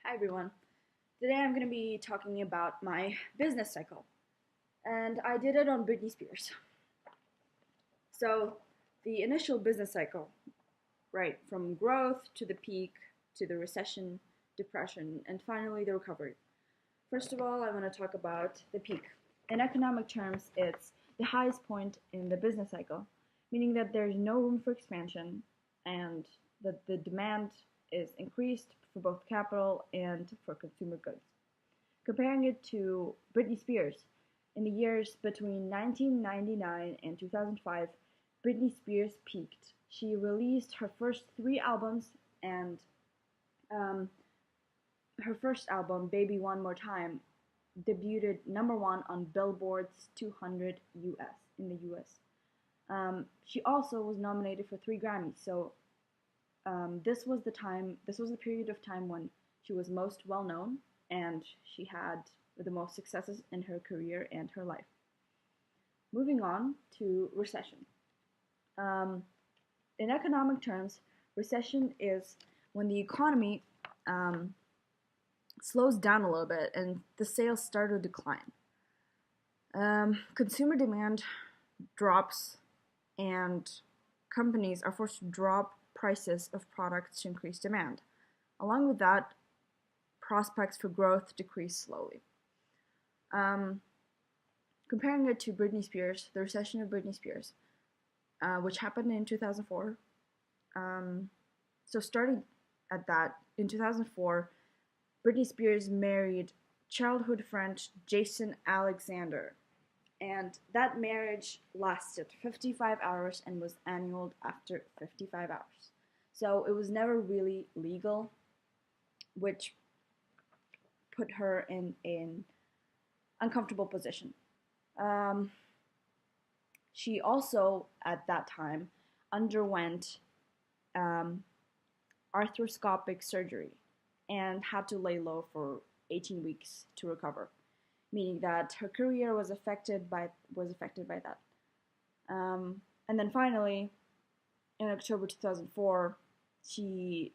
Hi everyone. Today I'm going to be talking about my business cycle. And I did it on Britney Spears. So, the initial business cycle, right, from growth to the peak to the recession, depression, and finally the recovery. First of all, I want to talk about the peak. In economic terms, it's the highest point in the business cycle, meaning that there's no room for expansion and that the demand is increased for both capital and for consumer goods. Comparing it to Britney Spears, in the years between 1999 and 2005, Britney Spears peaked. She released her first three albums, and um, her first album, Baby One More Time, debuted number one on Billboard's 200 US in the US. She also was nominated for three Grammys, so this was the period of time when she was most well known and she had the most successes in her career and her life. Moving on to recession. Um, in economic terms, recession is when the economy um, slows down a little bit and the sales start to decline. Consumer demand drops and companies are forced to drop prices of products to increase demand. Along with that, prospects for growth decrease slowly. Um, Comparing it to Britney Spears, the recession of Britney Spears, which happened in 2004. So starting at that, in 2004, Britney Spears married childhood friend Jason Alexander, and that marriage lasted 55 hours and was annulled after 55 hours. So it was never really legal, which put her in an uncomfortable position. Um, she also, at that time, underwent um, arthroscopic surgery and had to lay low for 18 weeks to recover, meaning that her career was affected by that. And then finally, in October 2004, she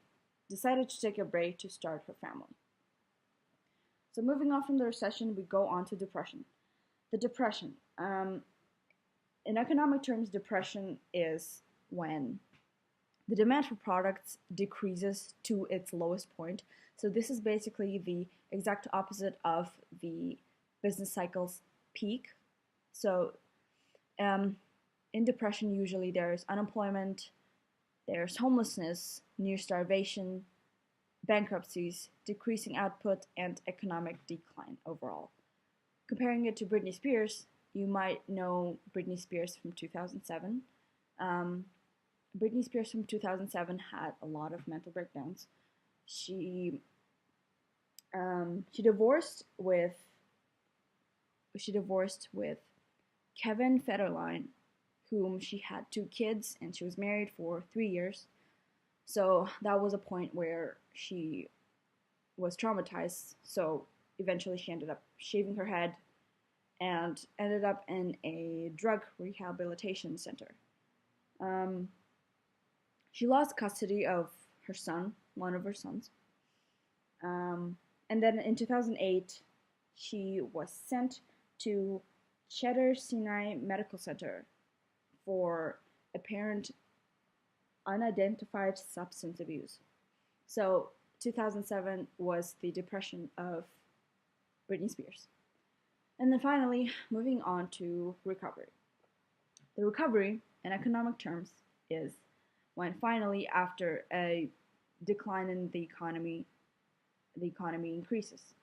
decided to take a break to start her family. So moving on from the recession, we go on to depression. The depression. In economic terms, depression is when the demand for products decreases to its lowest point. So this is basically the exact opposite of the business cycle's peak. So in depression, usually there's unemployment, there's homelessness, near starvation, bankruptcies, decreasing output, and economic decline overall. Comparing it to Britney Spears, you might know Britney Spears from 2007. Um, Britney Spears from 2007 had a lot of mental breakdowns. She she divorced with Kevin Federline, whom she had two kids, and she was married for 3 years. So that was a point where she was traumatized. So eventually she ended up shaving her head and ended up in a drug rehabilitation center. Um, she lost custody of her son, one of her sons. And then in 2008, she was sent to Cheddar Sinai Medical Center for apparent unidentified substance abuse. So 2007 was the depression of Britney Spears. And then finally, moving on to recovery. The recovery, in economic terms, is when finally, after a decline in the economy increases.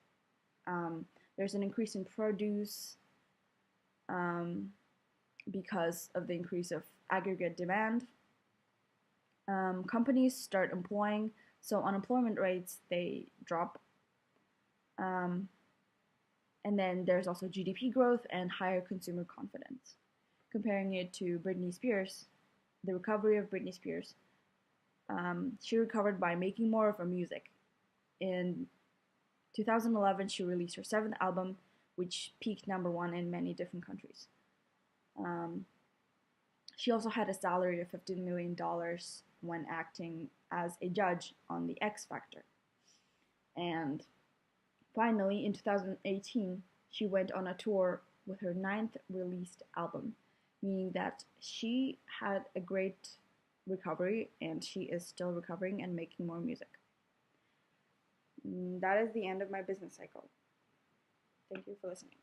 There's an increase in produce because of the increase of aggregate demand. Companies start employing, so unemployment rates, they drop. And then there's also GDP growth and higher consumer confidence. Comparing it to Britney Spears, the recovery of Britney Spears, she recovered by making more of her music. In 2011, she released her seventh album, which peaked number one in many different countries. She also had a salary of $15 million when acting as a judge on The X Factor. And finally, in 2018, she went on a tour with her ninth released album, meaning that she had a great recovery and she is still recovering and making more music. That is the end of my business cycle. Thank you for listening.